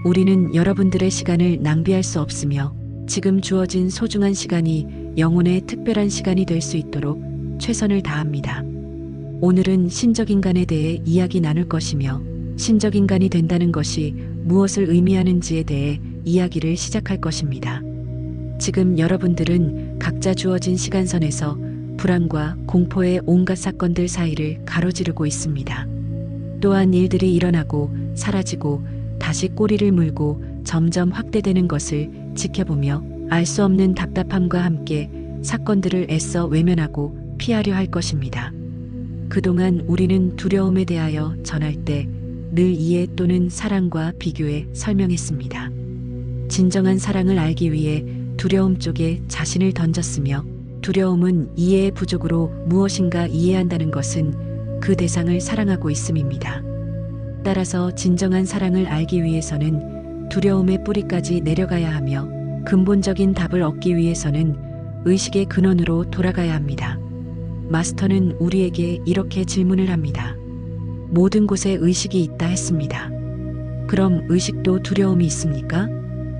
우리는 여러분들의 시간을 낭비할 수 없으며 지금 주어진 소중한 시간이 영혼의 특별한 시간이 될 수 있도록 최선을 다합니다. 오늘은 신적 인간에 대해 이야기 나눌 것이며 신적 인간이 된다는 것이 무엇을 의미하는지에 대해 이야기를 시작할 것입니다. 지금 여러분들은 각자 주어진 시간선에서 불안과 공포의 온갖 사건들 사이를 가로지르고 있습니다. 또한 일들이 일어나고 사라지고 다시 꼬리를 물고 점점 확대되는 것을 지켜보며 알 수 없는 답답함과 함께 사건들을 애써 외면하고 피하려 할 것입니다. 그동안 우리는 두려움에 대하여 전할 때 늘 이해 또는 사랑과 비교해 설명했습니다. 진정한 사랑을 알기 위해 두려움 쪽에 자신을 던졌으며 두려움은 이해의 부족으로 무엇인가 이해한다는 것은 그 대상을 사랑하고 있음입니다. 따라서 진정한 사랑을 알기 위해서는 두려움의 뿌리까지 내려가야 하며 근본적인 답을 얻기 위해서는 의식의 근원으로 돌아가야 합니다. 마스터는 우리에게 이렇게 질문을 합니다. 모든 곳에 의식이 있다 했습니다. 그럼 의식도 두려움이 있습니까?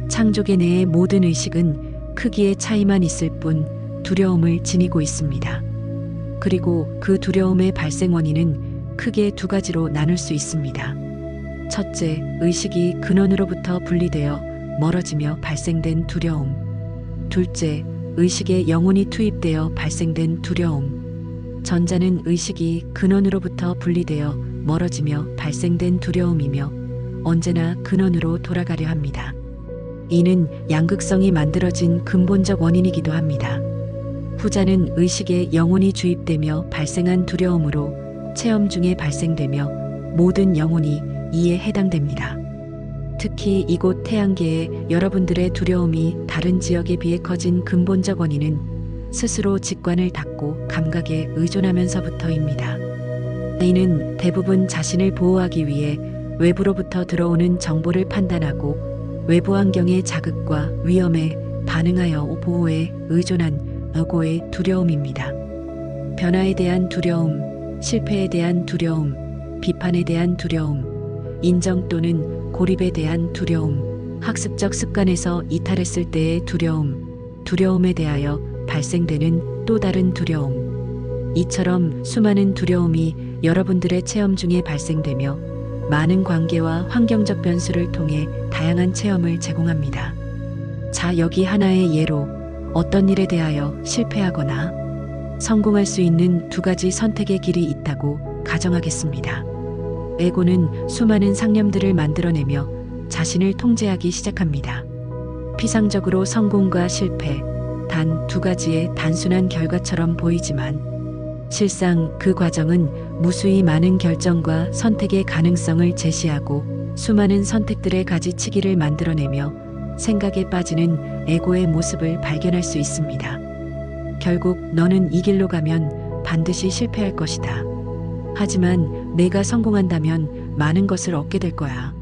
창조계 내의 모든 의식은 크기의 차이만 있을 뿐 두려움을 지니고 있습니다. 그리고 그 두려움의 발생 원인은 크게 두 가지로 나눌 수 있습니다. 첫째, 의식이 근원으로부터 분리되어 멀어지며 발생된 두려움. 둘째, 의식에 영혼이 투입되어 발생된 두려움. 전자는 의식이 근원으로부터 분리되어 멀어지며 발생된 두려움이며 언제나 근원으로 돌아가려 합니다. 이는 양극성이 만들어진 근본적 원인이기도 합니다. 후자는 의식에 영혼이 주입되며 발생한 두려움으로 체험 중에 발생되며 모든 영혼이 이에 해당됩니다. 특히 이곳 태양계에 여러분들의 두려움이 다른 지역에 비해 커진 근본적 원인은 스스로 직관을 닫고 감각에 의존하면서부터입니다. 이는 대부분 자신을 보호하기 위해 외부로부터 들어오는 정보를 판단하고 외부 환경의 자극과 위험에 반응하여 보호에 의존한 어고의 두려움입니다. 변화에 대한 두려움, 실패에 대한 두려움, 비판에 대한 두려움, 인정 또는 고립에 대한 두려움, 학습적 습관에서 이탈했을 때의 두려움, 두려움에 대하여 발생되는 또 다른 두려움. 이처럼 수많은 두려움이 여러분들의 체험 중에 발생되며 많은 관계와 환경적 변수를 통해 다양한 체험을 제공합니다. 자, 여기 하나의 예로 어떤 일에 대하여 실패하거나 성공할 수 있는 두 가지 선택의 길이 있다고 가정하겠습니다. 에고는 수많은 상념들을 만들어내며 자신을 통제하기 시작합니다. 피상적으로 성공과 실패, 단 두 가지의 단순한 결과처럼 보이지만 실상 그 과정은 무수히 많은 결정과 선택의 가능성을 제시하고 수많은 선택들의 가지치기를 만들어내며 생각에 빠지는 에고의 모습을 발견할 수 있습니다. 결국 너는 이 길로 가면 반드시 실패할 것이다. 하지만 내가 성공한다면 많은 것을 얻게 될 거야.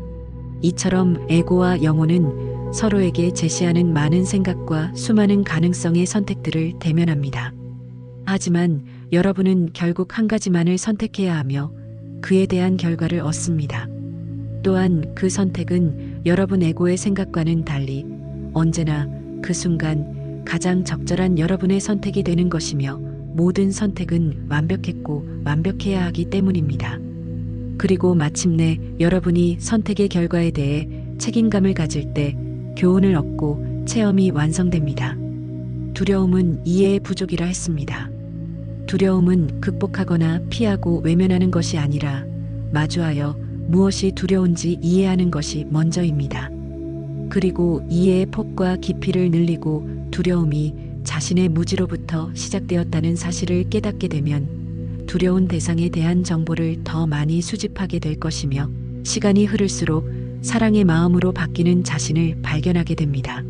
이처럼 에고와 영혼은 서로에게 제시하는 많은 생각과 수많은 가능성의 선택들을 대면합니다. 하지만 여러분은 결국 한 가지만을 선택해야 하며 그에 대한 결과를 얻습니다. 또한 그 선택은 여러분 에고의 생각과는 달리 언제나 그 순간 가장 적절한 여러분의 선택이 되는 것이며 모든 선택은 완벽했고 완벽해야 하기 때문입니다. 그리고 마침내 여러분이 선택의 결과에 대해 책임감을 가질 때 교훈을 얻고 체험이 완성됩니다. 두려움은 이해의 부족이라 했습니다. 두려움은 극복하거나 피하고 외면하는 것이 아니라 마주하여 무엇이 두려운지 이해하는 것이 먼저입니다. 그리고 이해의 폭과 깊이를 늘리고 두려움이 자신의 무지로부터 시작되었다는 사실을 깨닫게 되면 두려운 대상에 대한 정보를 더 많이 수집하게 될 것이며 시간이 흐를수록 사랑의 마음으로 바뀌는 자신을 발견하게 됩니다.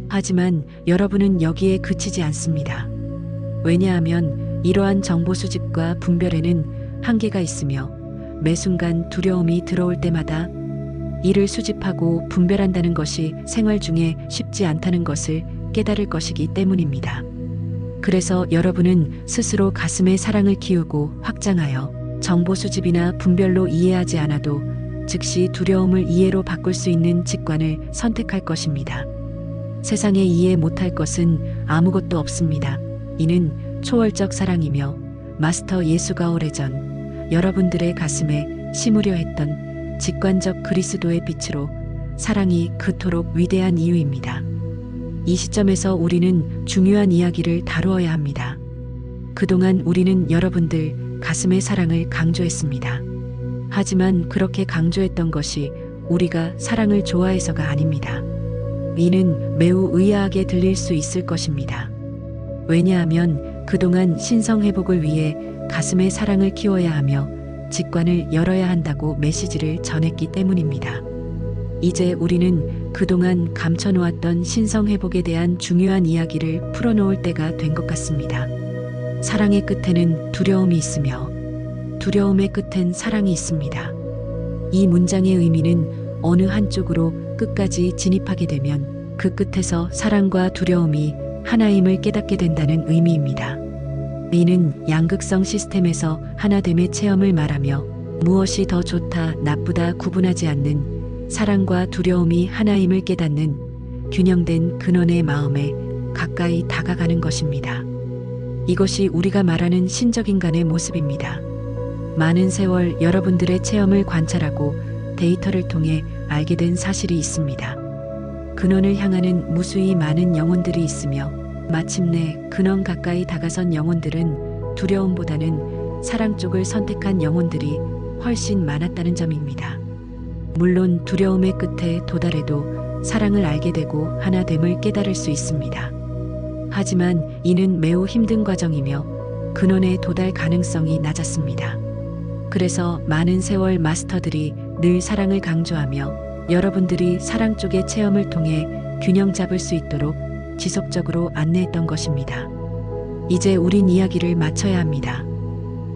하지만 여러분은 여기에 그치지 않습니다. 왜냐하면 이러한 정보 수집과 분별에는 한계가 있으며 매 순간 두려움이 들어올 때마다 이를 수집하고 분별한다는 것이 생활 중에 쉽지 않다는 것을 깨달을 것이기 때문입니다. 그래서 여러분은 스스로 가슴에 사랑을 키우고 확장하여 정보 수집이나 분별로 이해하지 않아도 즉시 두려움을 이해로 바꿀 수 있는 직관을 선택할 것입니다. 세상에 이해 못할 것은 아무것도 없습니다. 이는 초월적 사랑이며 마스터 예수가 오래전 여러분들의 가슴에 심으려 했던 직관적 그리스도의 빛으로 사랑이 그토록 위대한 이유입니다. 이 시점에서 우리는 중요한 이야기를 다루어야 합니다. 그동안 우리는 여러분들 가슴의 사랑을 강조했습니다. 하지만 그렇게 강조했던 것이 우리가 사랑을 좋아해서가 아닙니다. 이는 매우 의아하게 들릴 수 있을 것입니다. 왜냐하면 그동안 신성회복을 위해 가슴의 사랑을 키워야 하며 직관을 열어야 한다고 메시지를 전했기 때문입니다. 이제 우리는 그동안 감춰놓았던 신성회복에 대한 중요한 이야기를 풀어놓을 때가 된 것 같습니다. 사랑의 끝에는 두려움이 있으며 두려움의 끝엔 사랑이 있습니다. 이 문장의 의미는 어느 한쪽으로 끝까지 진입하게 되면 그 끝에서 사랑과 두려움이 하나임을 깨닫게 된다는 의미입니다. 이는 양극성 시스템에서 하나됨의 체험을 말하며 무엇이 더 좋다, 나쁘다 구분하지 않는 사랑과 두려움이 하나임을 깨닫는 균형된 근원의 마음에 가까이 다가가는 것입니다. 이것이 우리가 말하는 신적 인간의 모습입니다. 많은 세월 여러분들의 체험을 관찰하고 데이터를 통해 알게 된 사실이 있습니다. 근원을 향하는 무수히 많은 영혼들이 있으며 마침내 근원 가까이 다가선 영혼들은 두려움보다는 사랑 쪽을 선택한 영혼들이 훨씬 많았다는 점입니다. 물론 두려움의 끝에 도달해도 사랑을 알게 되고 하나됨을 깨달을 수 있습니다. 하지만 이는 매우 힘든 과정이며 근원에 도달 가능성이 낮았습니다. 그래서 많은 세월 마스터들이 늘 사랑을 강조하며 여러분들이 사랑 쪽의 체험을 통해 균형 잡을 수 있도록 지속적으로 안내했던 것입니다. 이제 우린 이야기를 마쳐야 합니다.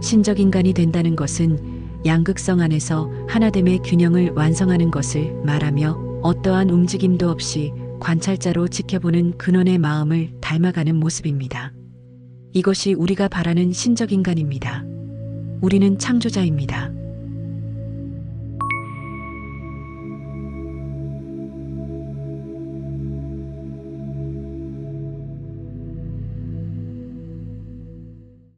신적 인간이 된다는 것은 양극성 안에서 하나됨의 균형을 완성하는 것을 말하며 어떠한 움직임도 없이 관찰자로 지켜보는 근원의 마음을 닮아가는 모습입니다. 이것이 우리가 바라는 신적 인간입니다. 우리는 창조자입니다.